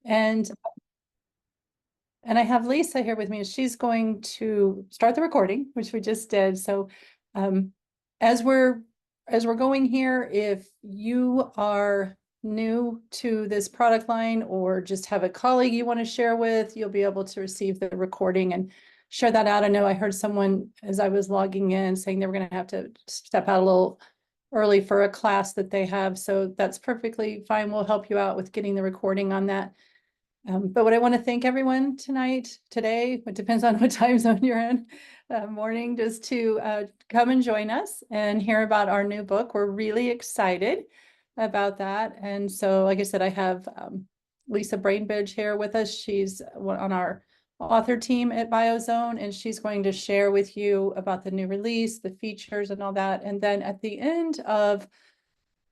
And I have Lisa here with me, and she's going to start the recording, which we just did. So as we're going here, if you are new to this product line or just have a colleague you want to share with, you'll be able to receive the recording and share that out. I know I heard someone as I was logging in saying they were going to have to step out a little early for a class that they have. So that's perfectly fine. We'll help you out with getting the recording on that. But what I want to thank everyone today, it depends on what time zone you're in, morning, just to come and join us and hear about our new book. We're really excited about that. And so, like I said, I have Lisa Brainbridge here with us. She's on our author team at BIOZONE, and she's going to share with you about the new release, the features and all that. And then at the end of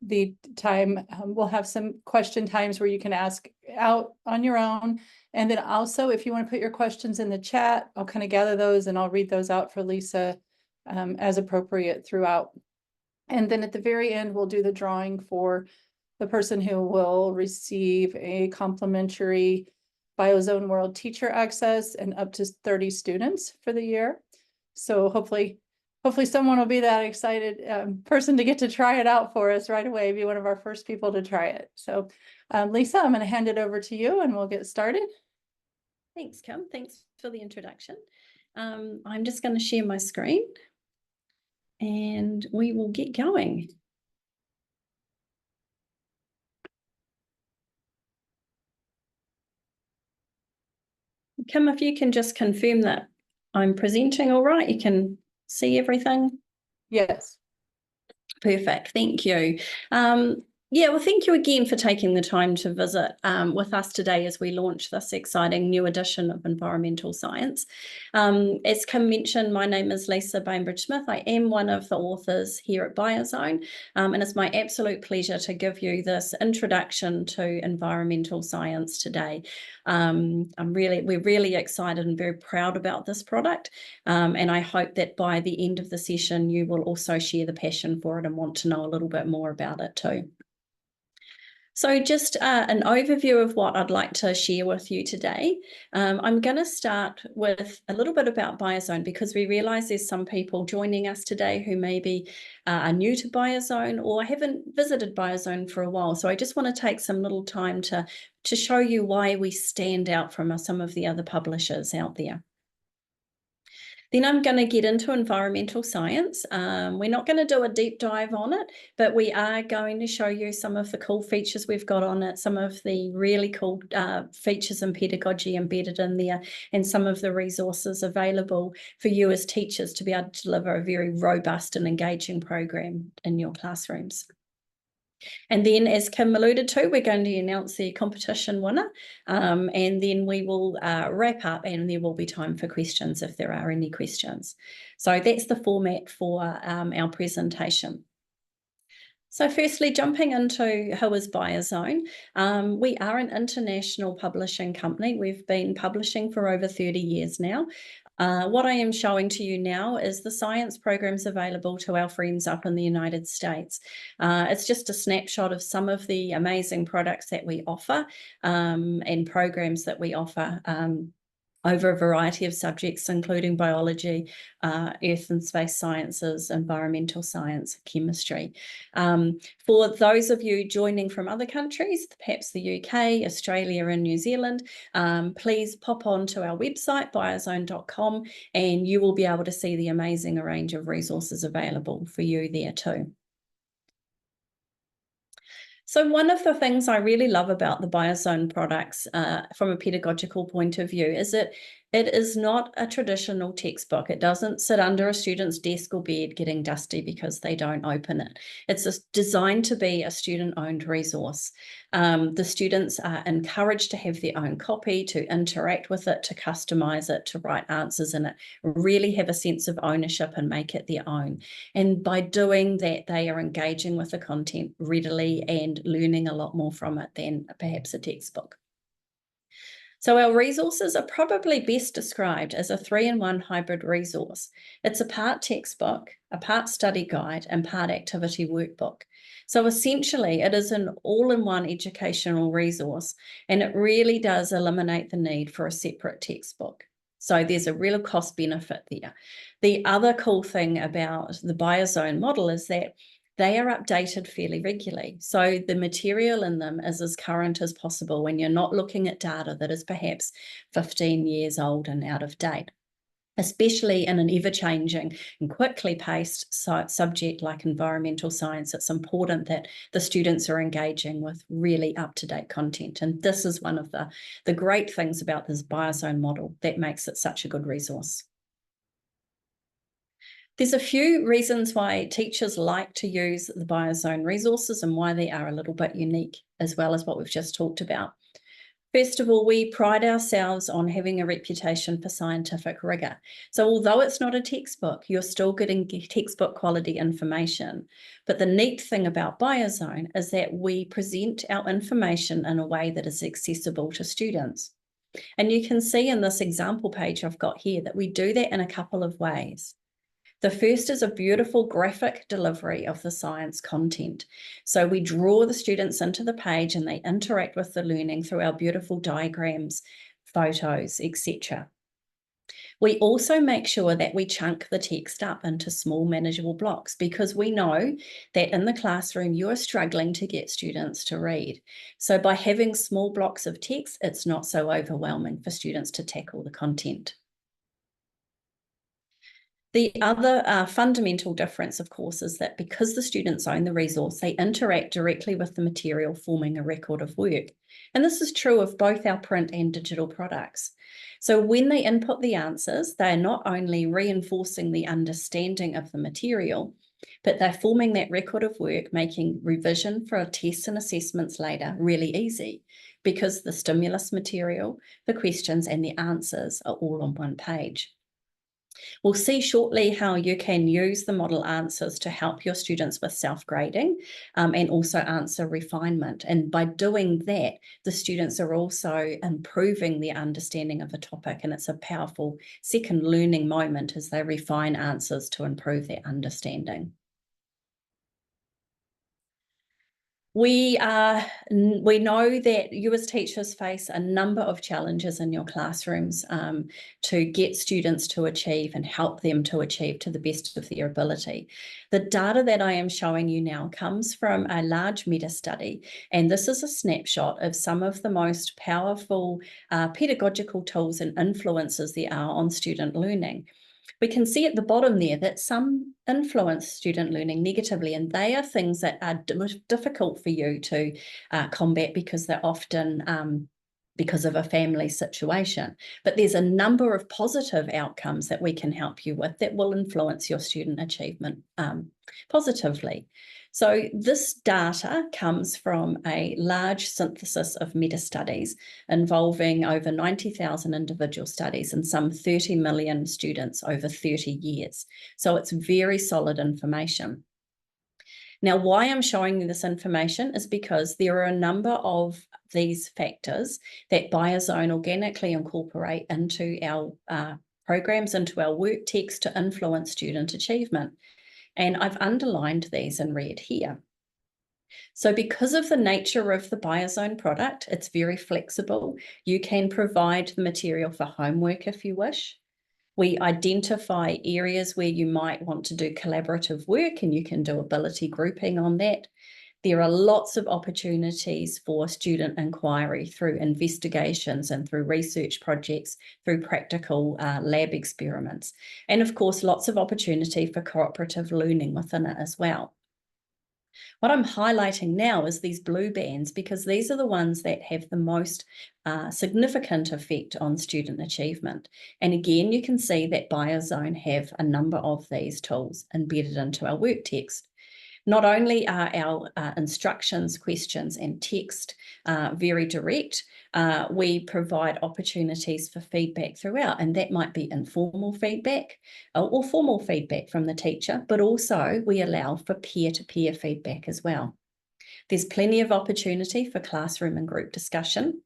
the time, we'll have some question times where you can ask out on your own. And then also, if you want to put your questions in the chat, I'll kind of gather those and I'll read those out for Lisa as appropriate throughout. And then at the very end, we'll do the drawing for the person who will receive a complimentary BIOZONE World Teacher Access and up to 30 students for the year. So hopefully someone will be that excited person to get to try it out for us right away, be one of our first people to try it. So Lisa, I'm going to hand it over to you and we'll get started. Thanks, Kim. Thanks for the introduction. I'm just going to share my screen and we will get going. Kim, if you can just confirm that I'm presenting all right, you can see everything? Yes. Perfect. Thank you. Yeah, well, thank you again for taking the time to visit with us today as we launch this exciting new edition of Environmental Science. As Kim mentioned, my name is Lisa Bainbridge-Smith. I am one of the authors here at BIOZONE, and it's my absolute pleasure to give you this introduction to environmental science today. We're really excited and very proud about this product, and I hope that by the end of the session you will also share the passion for it and want to know a little bit more about it too. So just an overview of what I'd like to share with you today. I'm going to start with a little bit about BIOZONE because we realise there's some people joining us today who maybe are new to BIOZONE or haven't visited BIOZONE for a while. So I just want to take some little time to show you why we stand out from some of the other publishers out there. Then I'm going to get into environmental science. We're not going to do a deep dive on it, but we are going to show you some of the cool features we've got on it, some of the really cool features and pedagogy embedded in there, and some of the resources available for you as teachers to be able to deliver a very robust and engaging program in your classrooms. And then, as Kim alluded to, we're going to announce the competition winner, and then we will wrap up and there will be time for questions if there are any questions. So that's the format for our presentation. So firstly, jumping into who is BIOZONE, we are an international publishing company. We've been publishing for over 30 years now. What I am showing to you now is the science programs available to our friends up in the United States. It's just a snapshot of some of the amazing products that we offer and programs that we offer over a variety of subjects, including biology, earth and space sciences, environmental science, chemistry. For those of you joining from other countries, perhaps the UK, Australia and New Zealand, please pop on to our website, biozone.com, and you will be able to see the amazing range of resources available for you there too. So one of the things I really love about the BIOZONE products from a pedagogical point of view is that it is not a traditional textbook. It doesn't sit under a student's desk or bed getting dusty because they don't open it. It's designed to be a student-owned resource. The students are encouraged to have their own copy, to interact with it, to customize it, to write answers in it, really have a sense of ownership and make it their own. And by doing that, they are engaging with the content readily and learning a lot more from it than perhaps a textbook. So our resources are probably best described as a 3-in-1 hybrid resource. It's a part textbook, a part study guide, and part activity workbook. So essentially, it is an all-in-one educational resource, and it really does eliminate the need for a separate textbook. So there's a real cost benefit there. The other cool thing about the BIOZONE model is that they are updated fairly regularly. So the material in them is as current as possible when you're not looking at data that is perhaps 15 years old and out of date. Especially in an ever-changing and quickly paced subject like environmental science, it's important that the students are engaging with really up-to-date content. And this is one of the great things about this BIOZONE model that makes it such a good resource. There's a few reasons why teachers like to use the BIOZONE resources and why they are a little bit unique, as well as what we've just talked about. First of all, we pride ourselves on having a reputation for scientific rigor. So although it's not a textbook, you're still getting textbook quality information. But the neat thing about BIOZONE is that we present our information in a way that is accessible to students. And you can see in this example page I've got here that we do that in a couple of ways. The first is a beautiful graphic delivery of the science content. So we draw the students into the page and they interact with the learning through our beautiful diagrams, photos, etc. We also make sure that we chunk the text up into small manageable blocks because we know that in the classroom you are struggling to get students to read. So by having small blocks of text, it's not so overwhelming for students to tackle the content. The other fundamental difference, of course, is that because the students own the resource, they interact directly with the material, forming a record of work. And this is true of both our print and digital products. So when they input the answers, they're not only reinforcing the understanding of the material, but they're forming that record of work, making revision for tests and assessments later really easy because the stimulus material, the questions, and the answers are all on one page. We'll see shortly how you can use the model answers to help your students with self-grading and also answer refinement. And by doing that, the students are also improving their understanding of a topic, and it's a powerful second learning moment as they refine answers to improve their understanding. We know that you as teachers face a number of challenges in your classrooms to get students to achieve and help them to achieve to the best of their ability. The data that I am showing you now comes from a large meta-study, and this is a snapshot of some of the most powerful pedagogical tools and influences there are on student learning. We can see at the bottom there that some influence student learning negatively, and they are things that are difficult for you to combat because they're often because of a family situation. But there's a number of positive outcomes that we can help you with that will influence your student achievement positively. So this data comes from a large synthesis of meta-studies involving over 90,000 individual studies and some 30 million students over 30 years. So it's very solid information. Now, why I'm showing you this information is because there are a number of these factors that BIOZONE organically incorporate into our programs, into our work text to influence student achievement. And I've underlined these in red here. So because of the nature of the BIOZONE product, it's very flexible. You can provide the material for homework if you wish. We identify areas where you might want to do collaborative work, and you can do ability grouping on that. There are lots of opportunities for student inquiry through investigations and through research projects, through practical lab experiments. And of course, lots of opportunity for cooperative learning within it as well. What I'm highlighting now is these blue bands because these are the ones that have the most significant effect on student achievement. And again, you can see that BIOZONE have a number of these tools embedded into our work text. Not only are our instructions, questions, and text very direct, we provide opportunities for feedback throughout, and that might be informal feedback or formal feedback from the teacher, but also we allow for peer-to-peer feedback as well. There's plenty of opportunity for classroom and group discussion.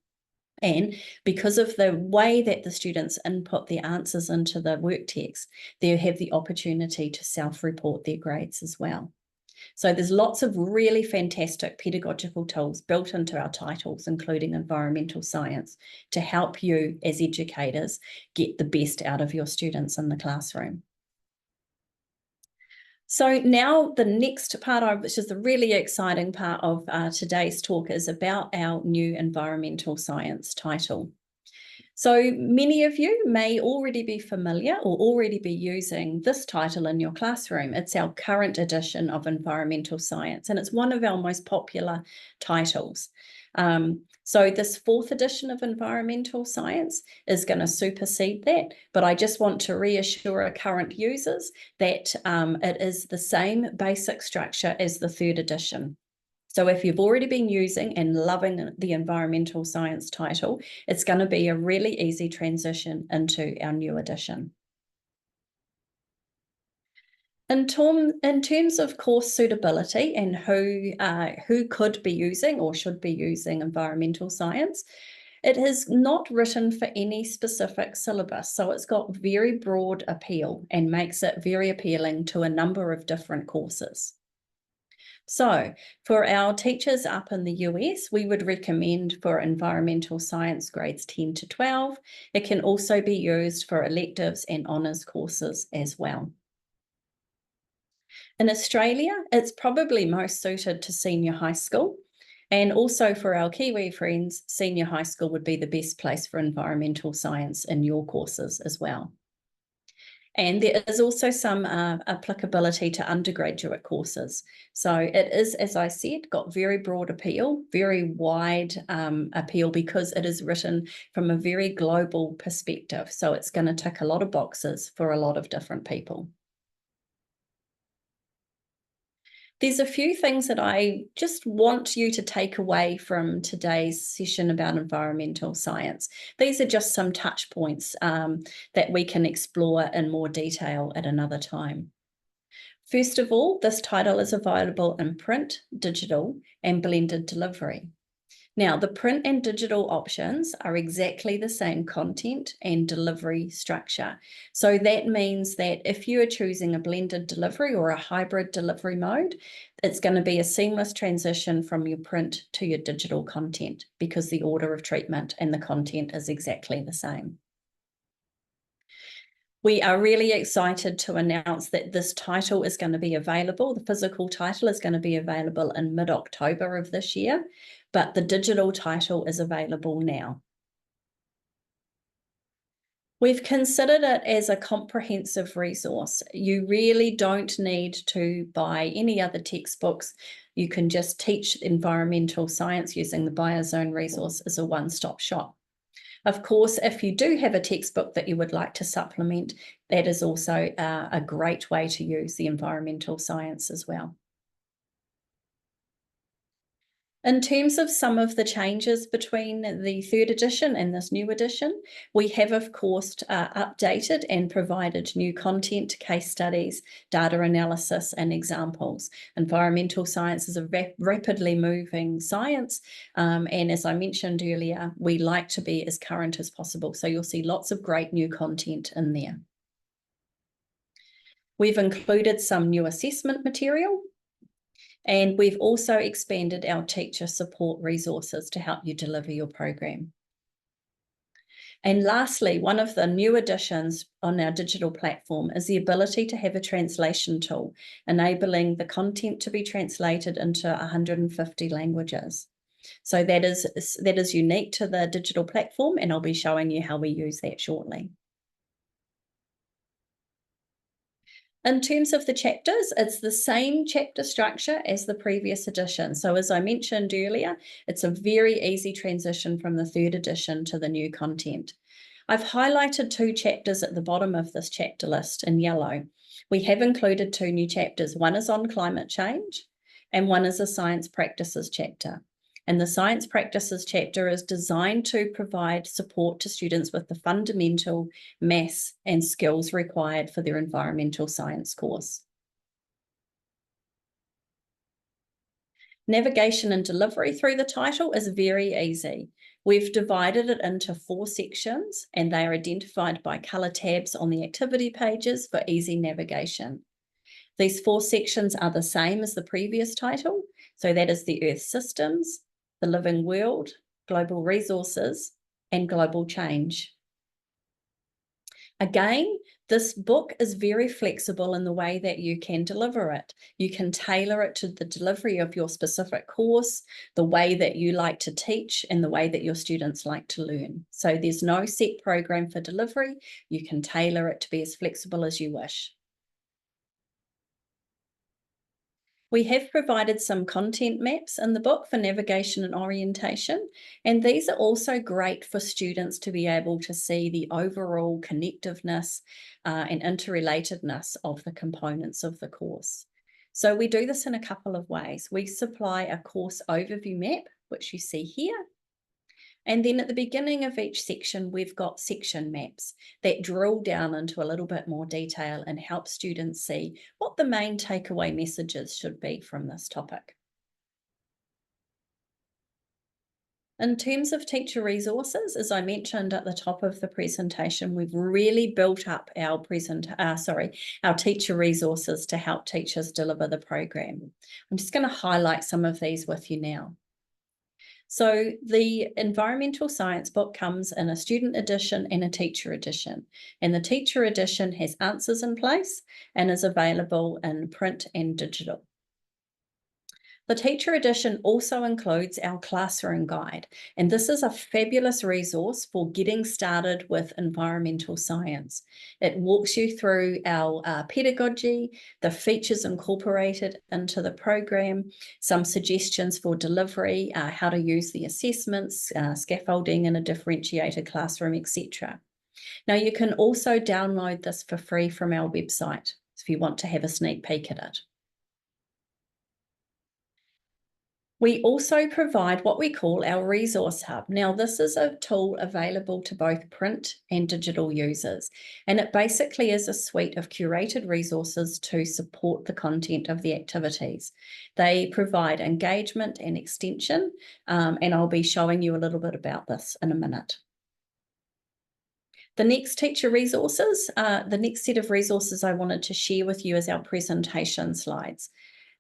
And because of the way that the students input their answers into the work text, they have the opportunity to self-report their grades as well. So there's lots of really fantastic pedagogical tools built into our titles, including environmental science, to help you as educators get the best out of your students in the classroom. So now the next part, which is the really exciting part of today's talk, is about our new environmental science title. So many of you may already be familiar or already be using this title in your classroom. It's our current edition of environmental science, and it's one of our most popular titles. So this 4th edition of environmental science is going to supersede that, but I just want to reassure our current users that it is the same basic structure as the 3rd edition. So if you've already been using and loving the environmental science title, it's going to be a really easy transition into our new edition. In terms of course suitability and who could be using or should be using environmental science, it is not written for any specific syllabus, so it's got very broad appeal and makes it very appealing to a number of different courses. So for our teachers up in the US, we would recommend for environmental science grades 10 to 12. It can also be used for electives and honours courses as well. In Australia, it's probably most suited to senior high school. And also for our Kiwi friends, senior high school would be the best place for environmental science in your courses as well. And there is also some applicability to undergraduate courses. So it is, as I said, got very broad appeal, very wide appeal, because it is written from a very global perspective. So it's going to tick a lot of boxes for a lot of different people. There's a few things that I just want you to take away from today's session about environmental science. These are just some touch points that we can explore in more detail at another time. First of all, this title is available in print, digital, and blended delivery. Now, the print and digital options are exactly the same content and delivery structure. So that means that if you are choosing a blended delivery or a hybrid delivery mode, it's going to be a seamless transition from your print to your digital content, because the order of treatment and the content is exactly the same. We are really excited to announce that this title is going to be available. The physical title is going to be available in mid-October of this year, but the digital title is available now. We've considered it as a comprehensive resource. You really don't need to buy any other textbooks. You can just teach environmental science using the BIOZONE resource as a one-stop shop. Of course, if you do have a textbook that you would like to supplement, that is also a great way to use the environmental science as well. In terms of some of the changes between the 3rd edition and this new edition, we have, of course, updated and provided new content, case studies, data analysis, and examples. Environmental science is a rapidly moving science, and as I mentioned earlier, we like to be as current as possible, so you'll see lots of great new content in there. We've included some new assessment material, and we've also expanded our teacher support resources to help you deliver your program. And lastly, one of the new additions on our digital platform is the ability to have a translation tool, enabling the content to be translated into 150 languages. So that is unique to the digital platform, and I'll be showing you how we use that shortly. In terms of the chapters, it's the same chapter structure as the previous edition. So as I mentioned earlier, it's a very easy transition from the 3rd edition to the new content. I've highlighted 2 chapters at the bottom of this chapter list in yellow. We have included 2 new chapters. One is on climate change and one is a science practices chapter. And the science practices chapter is designed to provide support to students with the fundamental maths and skills required for their environmental science course. Navigation and delivery through the title is very easy. We've divided it into 4 sections, and they are identified by colour tabs on the activity pages for easy navigation. These 4 sections are the same as the previous title, so that is the Earth systems, the living world, global resources, and global change. Again, this book is very flexible in the way that you can deliver it. You can tailor it to the delivery of your specific course, the way that you like to teach, and the way that your students like to learn. So there's no set program for delivery. You can tailor it to be as flexible as you wish. We have provided some content maps in the book for navigation and orientation, and these are also great for students to be able to see the overall connectiveness and interrelatedness of the components of the course. So we do this in a couple of ways. We supply a course overview map, which you see here. And then at the beginning of each section, we've got section maps that drill down into a little bit more detail and help students see what the main takeaway messages should be from this topic. In terms of teacher resources, as I mentioned at the top of the presentation, we've really built up our teacher resources to help teachers deliver the program. I'm just going to highlight some of these with you now. So the environmental science book comes in a student edition and a teacher edition. And the teacher edition has answers in place and is available in print and digital. The teacher edition also includes our classroom guide, and this is a fabulous resource for getting started with environmental science. It walks you through our pedagogy, the features incorporated into the program, some suggestions for delivery, how to use the assessments, scaffolding in a differentiated classroom, etc. Now, you can also download this for free from our website if you want to have a sneak peek at it. We also provide what we call our resource hub. Now, this is a tool available to both print and digital users, and it basically is a suite of curated resources to support the content of the activities. They provide engagement and extension, and I'll be showing you a little bit about this in a minute. The next teacher resources, the next set of resources I wanted to share with you is our presentation slides.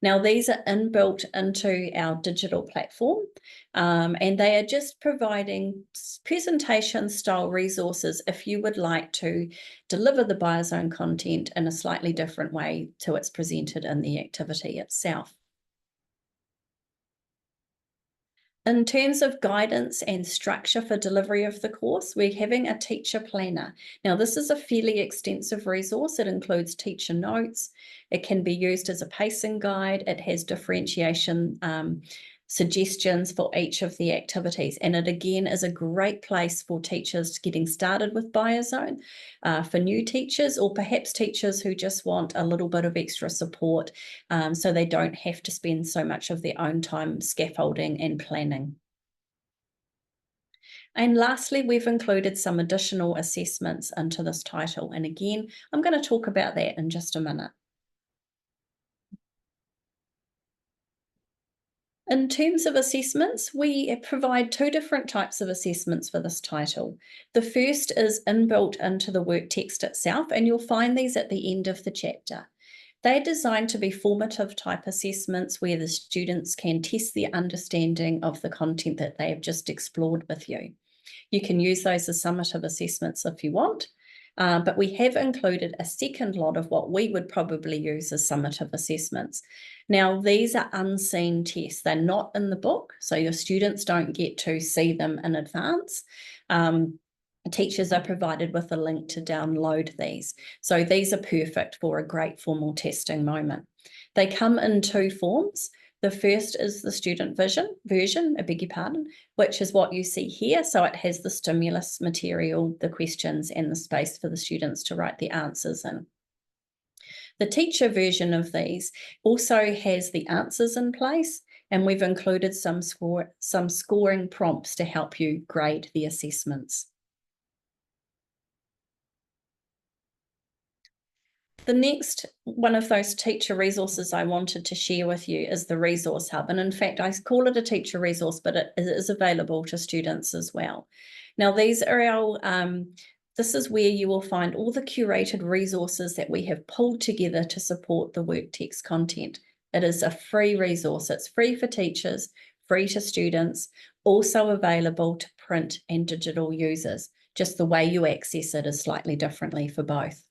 Now, these are inbuilt into our digital platform, and they are just providing presentation style resources if you would like to deliver the BIOZONE content in a slightly different way to it's presented in the activity itself. In terms of guidance and structure for delivery of the course, we're having a teacher planner. Now, this is a fairly extensive resource. It includes teacher notes. It can be used as a pacing guide. It has differentiation suggestions for each of the activities. And it again is a great place for teachers getting started with BIOZONE, for new teachers, or perhaps teachers who just want a little bit of extra support so they don't have to spend so much of their own time scaffolding and planning. And lastly, we've included some additional assessments into this title. And again, I'm going to talk about that in just a minute. In terms of assessments, we provide 2 different types of assessments for this title. The first is inbuilt into the work text itself, and you'll find these at the end of the chapter. They're designed to be formative type assessments where the students can test their understanding of the content that they have just explored with you. You can use those as summative assessments if you want. But we have included a second lot of what we would probably use as summative assessments. Now, these are unseen tests. They're not in the book, so your students don't get to see them in advance. Teachers are provided with a link to download these. So these are perfect for a great formal testing moment. They come in 2 forms. The first is the student version, which is what you see here. So it has the stimulus material, the questions, and the space for the students to write the answers in. The teacher version of these also has the answers in place, and we've included some scoring prompts to help you grade the assessments. The next one of those teacher resources I wanted to share with you is the Resource Hub. And in fact, I call it a teacher resource, but it is available to students as well. Now, these are this is where you will find all the curated resources that we have pulled together to support the work text content. It is a free resource. It's free for teachers, free to students, also available to print and digital users. Just the way you access it is slightly differently for both.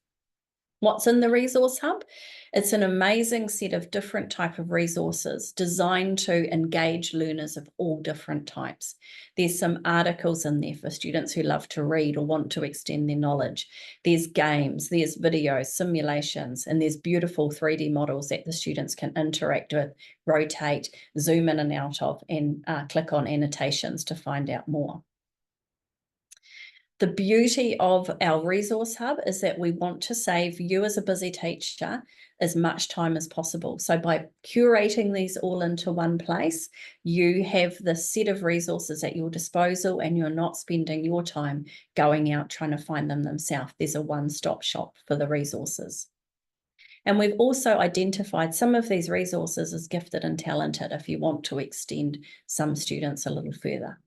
What's in the Resource Hub? It's an amazing set of different type of resources designed to engage learners of all different types. There's some articles in there for students who love to read or want to extend their knowledge. There's games, there's videos, simulations, and there's beautiful 3D models that the students can interact with, rotate, zoom in and out of, and click on annotations to find out more. The beauty of our Resource Hub is that we want to save you as a busy teacher as much time as possible. So by curating these all into one place, you have the set of resources at your disposal and you're not spending your time going out trying to find them themselves. There's a one-stop shop for the resources. And we've also identified some of these resources as gifted and talented if you want to extend some students a little further.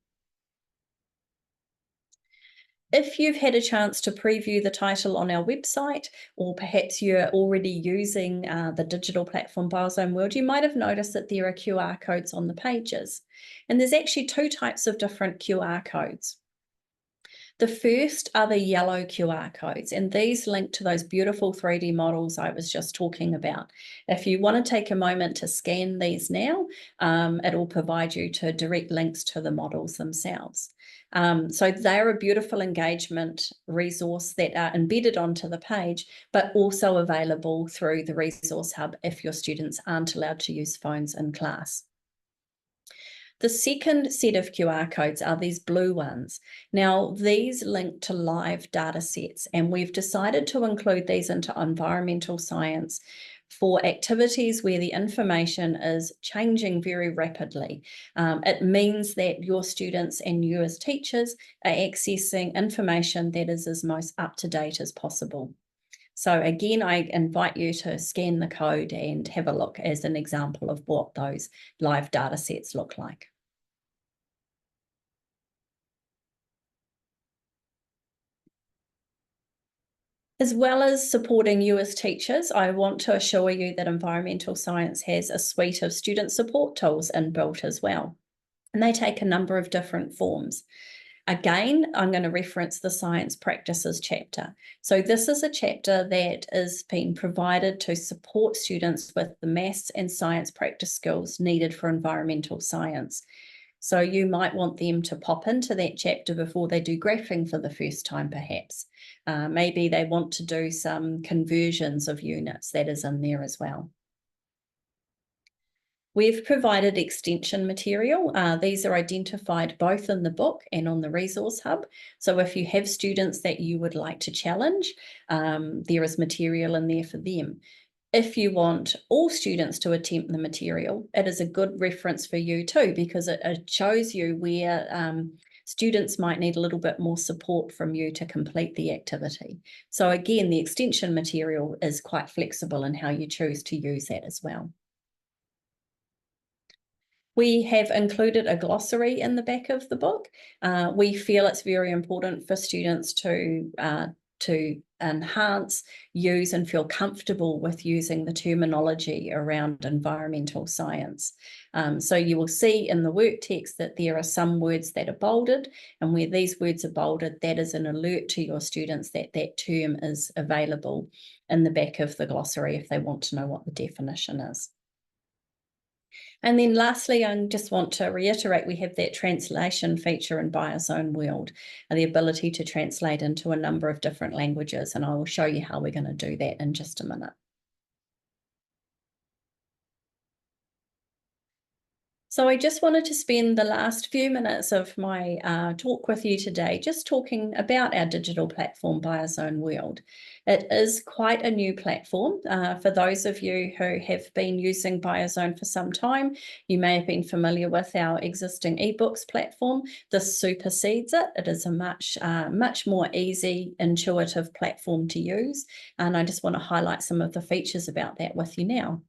If you've had a chance to preview the title on our website, or perhaps you're already using the digital platform BIOZONE World, you might have noticed that there are QR codes on the pages. And there's actually two types of different QR codes. The first are the yellow QR codes, and these link to those beautiful 3D models I was just talking about. If you want to take a moment to scan these now, it'll provide you to direct links to the models themselves. So they're a beautiful engagement resource that are embedded onto the page, but also available through the Resource Hub if your students aren't allowed to use phones in class. The second set of QR codes are these blue ones. Now, these link to live data sets, and we've decided to include these into environmental science for activities where the information is changing very rapidly. It means that your students and you as teachers are accessing information that is as most up-to-date as possible. So again, I invite you to scan the code and have a look as an example of what those live data sets look like. As well as supporting you as teachers, I want to assure you that environmental science has a suite of student support tools inbuilt as well. And they take a number of different forms. Again, I'm going to reference the science practices chapter. So this is a chapter that is being provided to support students with the maths and science practice skills needed for environmental science. So you might want them to pop into that chapter before they do graphing for the first time, perhaps. Maybe they want to do some conversions of units. That is in there as well. We've provided extension material. These are identified both in the book and on the Resource Hub. So if you have students that you would like to challenge, there is material in there for them. If you want all students to attempt the material, it is a good reference for you too, because it shows you where students might need a little bit more support from you to complete the activity. So again, the extension material is quite flexible in how you choose to use that as well. We have included a glossary in the back of the book. We feel it's very important for students to enhance, use, and feel comfortable with using the terminology around environmental science. So you will see in the work text that there are some words that are bolded, and where these words are bolded, that is an alert to your students that that term is available in the back of the glossary if they want to know what the definition is. And then lastly, I just want to reiterate, we have that translation feature in BIOZONE World, the ability to translate into a number of different languages, and I will show you how we're going to do that in just a minute. So I just wanted to spend the last few minutes of my talk with you today just talking about our digital platform, BIOZONE World. It is quite a new platform. For those of you who have been using BIOZONE for some time, you may have been familiar with our existing ebooks platform. This supersedes it. It is a much more easy, intuitive platform to use. And I just want to highlight some of the features about that with you now.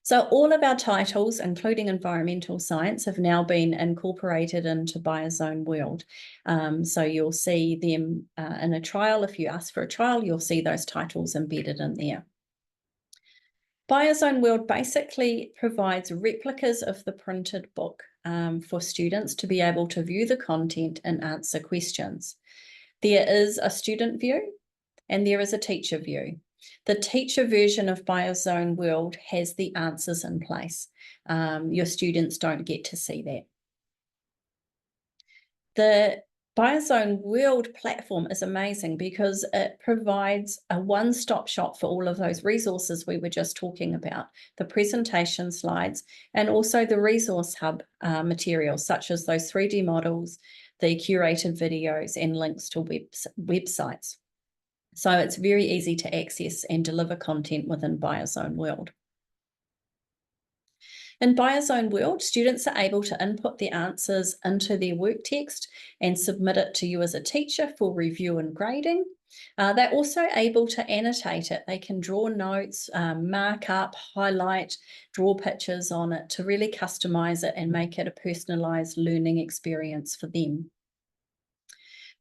So all of our titles, including environmental science, have now been incorporated into BIOZONE World. So you'll see them in a trial. If you ask for a trial, you'll see those titles embedded in there. BIOZONE World basically provides replicas of the printed book for students to be able to view the content and answer questions. There is a student view and there is a teacher view. The teacher version of BIOZONE World has the answers in place. Your students don't get to see that. The BIOZONE World platform is amazing because it provides a one-stop shop for all of those resources we were just talking about, the presentation slides, and also the resource hub materials, such as those 3D models, the curated videos, and links to websites. So it's very easy to access and deliver content within BIOZONE World. In BIOZONE World, students are able to input their answers into their work text and submit it to you as a teacher for review and grading. They're also able to annotate it. They can draw notes, mark up, highlight, draw pictures on it to really customize it and make it a personalized learning experience for them.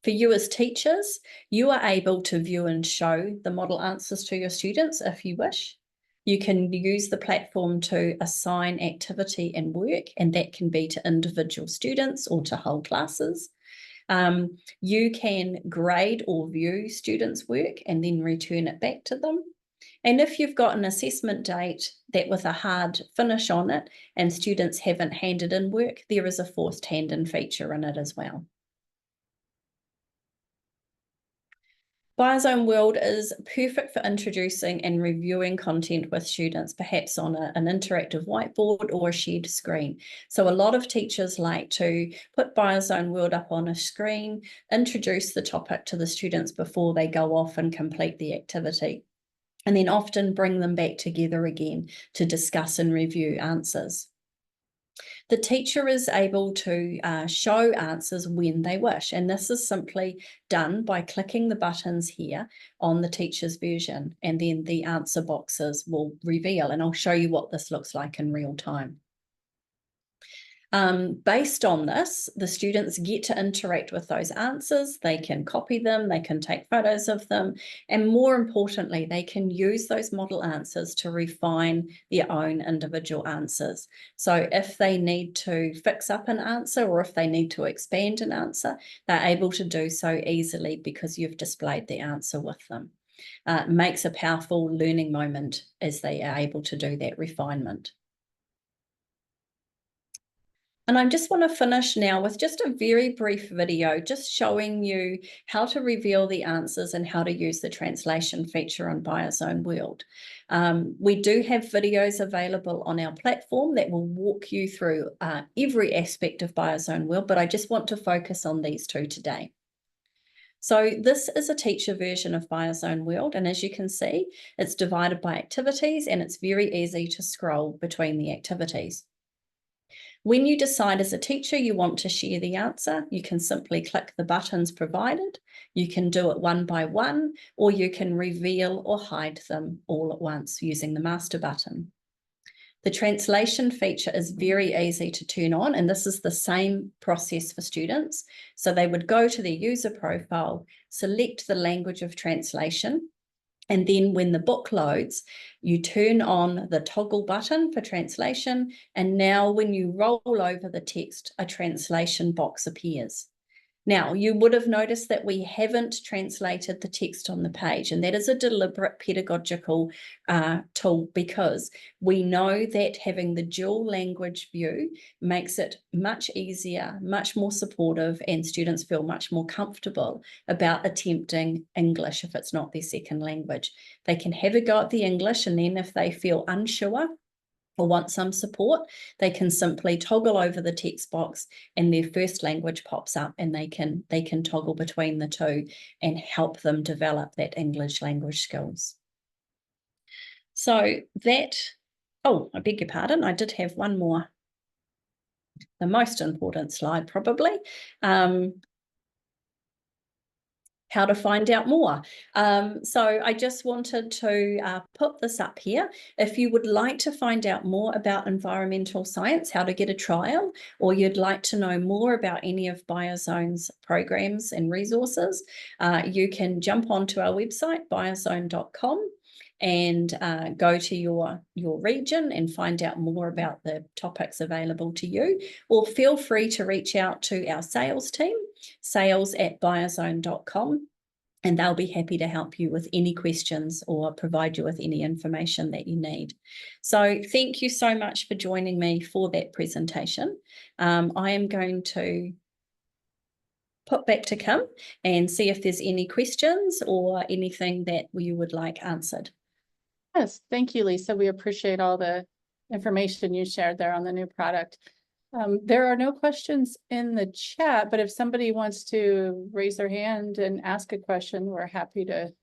For you as teachers, you are able to view and show the model answers to your students if you wish. You can use the platform to assign activity and work, and that can be to individual students or to whole classes. You can grade or view students' work and then return it back to them. And if you've got an assessment date that with a hard finish on it and students haven't handed in work, there is a forced hand-in feature in it as well. BIOZONE World is perfect for introducing and reviewing content with students, perhaps on an interactive whiteboard or a shared screen. So a lot of teachers like to put BIOZONE World up on a screen, introduce the topic to the students before they go off and complete the activity, and then often bring them back together again to discuss and review answers. The teacher is able to show answers when they wish, and this is simply done by clicking the buttons here on the teacher's version, and then the answer boxes will reveal, and I'll show you what this looks like in real time. Based on this, the students get to interact with those answers. They can copy them, they can take photos of them, and more importantly, they can use those model answers to refine their own individual answers. So if they need to fix up an answer or if they need to expand an answer, they're able to do so easily because you've displayed the answer with them. It makes a powerful learning moment as they are able to do that refinement. And I just want to finish now with just a very brief video, just showing you how to reveal the answers and how to use the translation feature on BIOZONE World. We do have videos available on our platform that will walk you through every aspect of BIOZONE World, but I just want to focus on these two today. So this is a teacher version of BIOZONE World, and as you can see, it's divided by activities and it's very easy to scroll between the activities. When you decide as a teacher you want to share the answer, you can simply click the buttons provided. You can do it one by one, or you can reveal or hide them all at once using the master button. The translation feature is very easy to turn on, and this is the same process for students. So they would go to their user profile, select the language of translation, and then when the book loads, you turn on the toggle button for translation. And now when you roll over the text, a translation box appears. Now, you would have noticed that we haven't translated the text on the page, and that is a deliberate pedagogical tool because we know that having the dual language view makes it much easier, much more supportive, and students feel much more comfortable about attempting English if it's not their second language. They can have a go at the English, and then if they feel unsure, or want some support, they can simply toggle over the text box and their first language pops up, and they can toggle between the two and help them develop that English language skills. So that, oh, I beg your pardon, I did have one more, the most important slide probably. How to find out more. So I just wanted to put this up here. If you would like to find out more about environmental science, how to get a trial, or you'd like to know more about any of BioZone's programs and resources, you can jump onto our website, biozone.com, and go to your region and find out more about the topics available to you, or feel free to reach out to our sales team, sales@biozone.com, and they'll be happy to help you with any questions or provide you with any information that you need. So thank you so much for joining me for that presentation. I am going to put back to Kim and see if there's any questions or anything that you would like answered. Yes, thank you, Lisa. We appreciate all the information you shared there on the new product. There are no questions in the chat, but if somebody wants to raise their hand and ask a question, we're happy to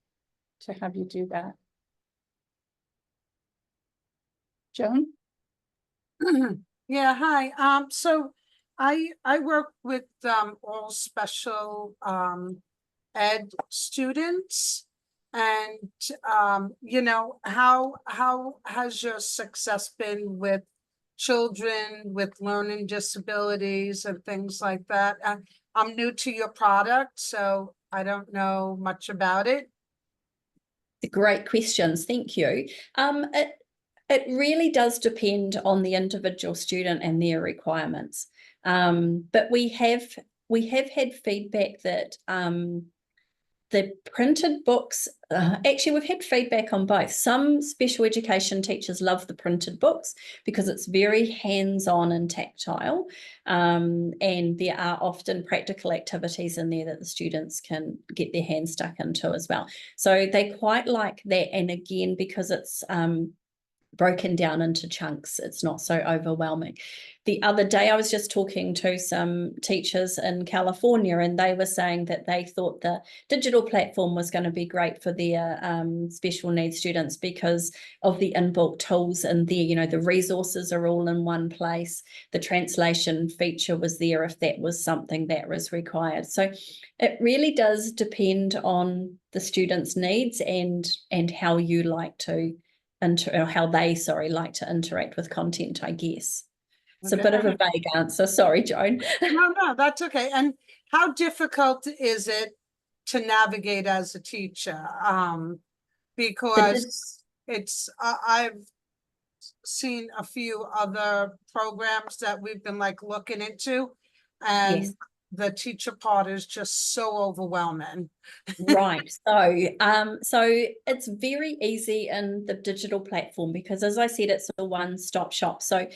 have you do that. Joan? Yeah, hi. So I work with all special ed students, and you know, how has your success been with children with learning disabilities and things like that? I'm new to your product, so I don't know much about it. Great questions, thank you. It really does depend on the individual student and their requirements. But we have had feedback that the printed books, actually we've had feedback on both. Some special education teachers love the printed books because it's very hands-on and tactile, and there are often practical activities in there that the students can get their hands stuck into as well. So they quite like that, and again, because it's broken down into chunks, it's not so overwhelming. The other day I was just talking to some teachers in California, and they were saying that they thought the digital platform was going to be great for their special needs students because of the inbuilt tools in there. You know, the resources are all in one place. The translation feature was there if that was something that was required. So it really does depend on the student's needs and how you like to how they like to interact with content, I guess. It's a bit of a vague answer. Sorry, Joan. No, that's okay. And how difficult is it to navigate as a teacher? Because it's I've seen a few other programs that we've been like looking into, and Yes. the teacher part is just so overwhelming. Right. So it's very easy in the digital platform because, as I said, it's a one-stop shop. So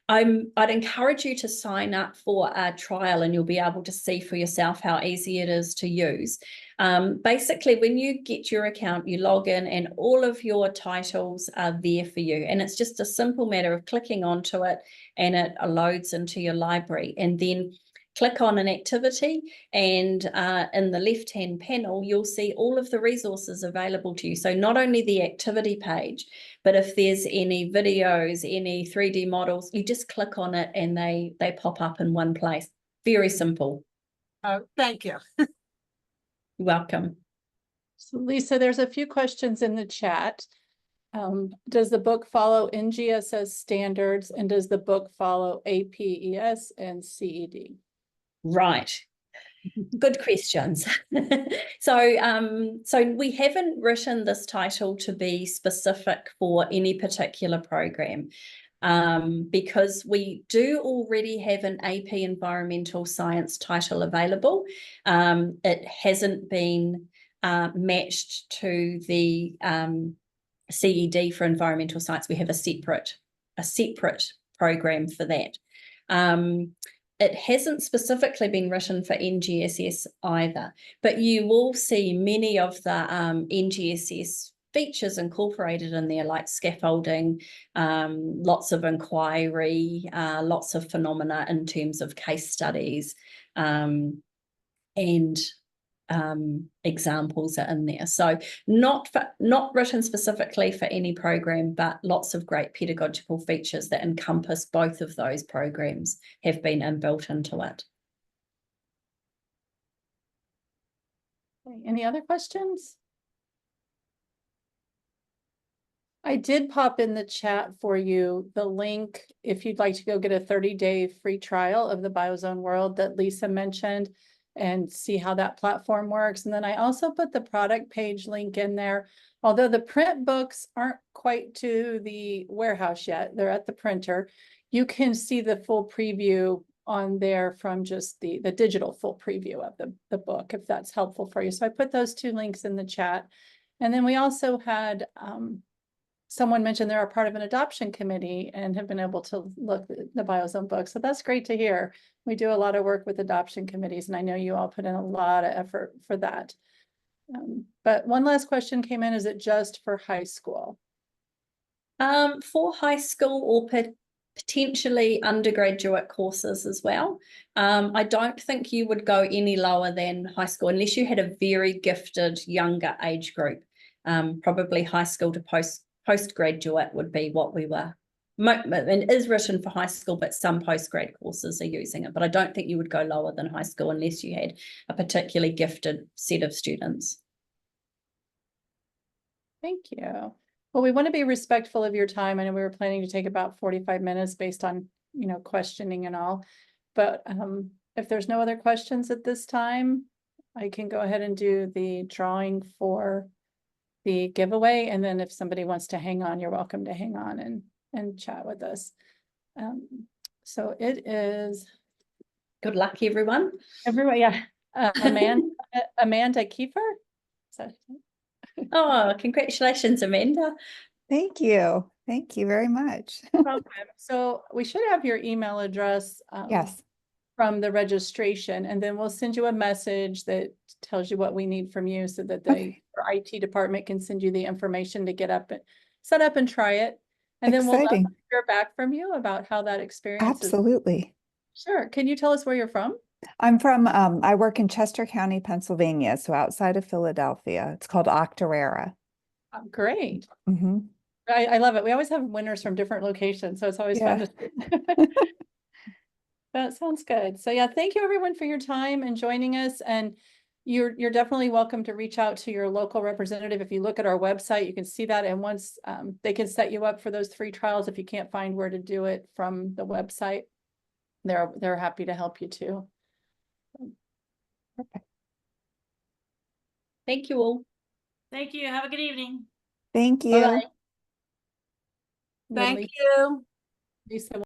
I'd encourage you to sign up for a trial, and you'll be able to see for yourself how easy it is to use. Basically, when you get your account, you log in and all of your titles are there for you. And it's just a simple matter of clicking onto it, and it loads into your library. And then click on an activity, and in the left-hand panel, you'll see all of the resources available to you. So not only the activity page, but if there's any videos, any 3D models, you just click on it and they pop up in one place. Very simple. Thank you. You're welcome. So Lisa, there's a few questions in the chat. Does the book follow NGSS standards, and does the book follow APES and CED? Right. Good questions. So we haven't written this title to be specific for any particular program, because we do already have an AP Environmental Science title available. It hasn't been matched to the CED for Environmental Science. We have a separate program for that. It hasn't specifically been written for NGSS either, but you will see many of the NGSS features incorporated in there, like scaffolding, lots of inquiry, lots of phenomena in terms of case studies, and examples are in there. So not written specifically for any program, but lots of great pedagogical features that encompass both of those programs have been inbuilt into it. Okay, any other questions? I did pop in the chat for you the link if you'd like to go get a 30-day free trial of the BioZone World that Lisa mentioned and see how that platform works. And then I also put the product page link in there. Although the print books aren't quite to the warehouse yet, they're at the printer. You can see the full preview on there from just the digital full preview of the book, if that's helpful for you. So I put those two links in the chat. And then we also had someone mentioned they're a part of an adoption committee and have been able to look at the BioZone book. So that's great to hear. We do a lot of work with adoption committees, and I know you all put in a lot of effort for that. But one last question came in, is it just for high school? For high school or potentially undergraduate courses as well. I don't think you would go any lower than high school unless you had a very gifted younger age group. Probably high school to postgraduate would be what we were. It is written for high school, but some postgrad courses are using it. But I don't think you would go lower than high school unless you had a particularly gifted set of students. Thank you. Well, we want to be respectful of your time. I know we were planning to take about 45 minutes based on, questioning and all. But if there's no other questions at this time, I can go ahead and do the drawing for the giveaway. And then if somebody wants to hang on, you're welcome to hang on and chat with us. So it is. Good luck, everyone. Everyone, yeah. Amanda Kiefer. So. Oh, congratulations, Amanda. Thank you. Thank you very much. So we should have your email address. Yes. From the registration, and then we'll send you a message that tells you what we need from you so that the IT department can send you the information to get up and set up and try it. And then we'll hear back from you about how that experience Absolutely. is. Sure. Can you tell us where you're from? I'm from, I work in Chester County, Pennsylvania, so outside of Philadelphia. It's called Octorara. Great. Mm-hmm. I love it. We always have winners from different locations, so it's always fun to see. That sounds good. So yeah, thank you everyone for your time and joining us. And you're definitely welcome to reach out to your local representative. If you look at our website, you can see that. And once they can set you up for those free trials, if you can't find where to do it from the website, they're happy to help you too. Perfect. Thank you all. Thank you. Have a good evening. Thank you. Bye-bye. Thank you. Lisa.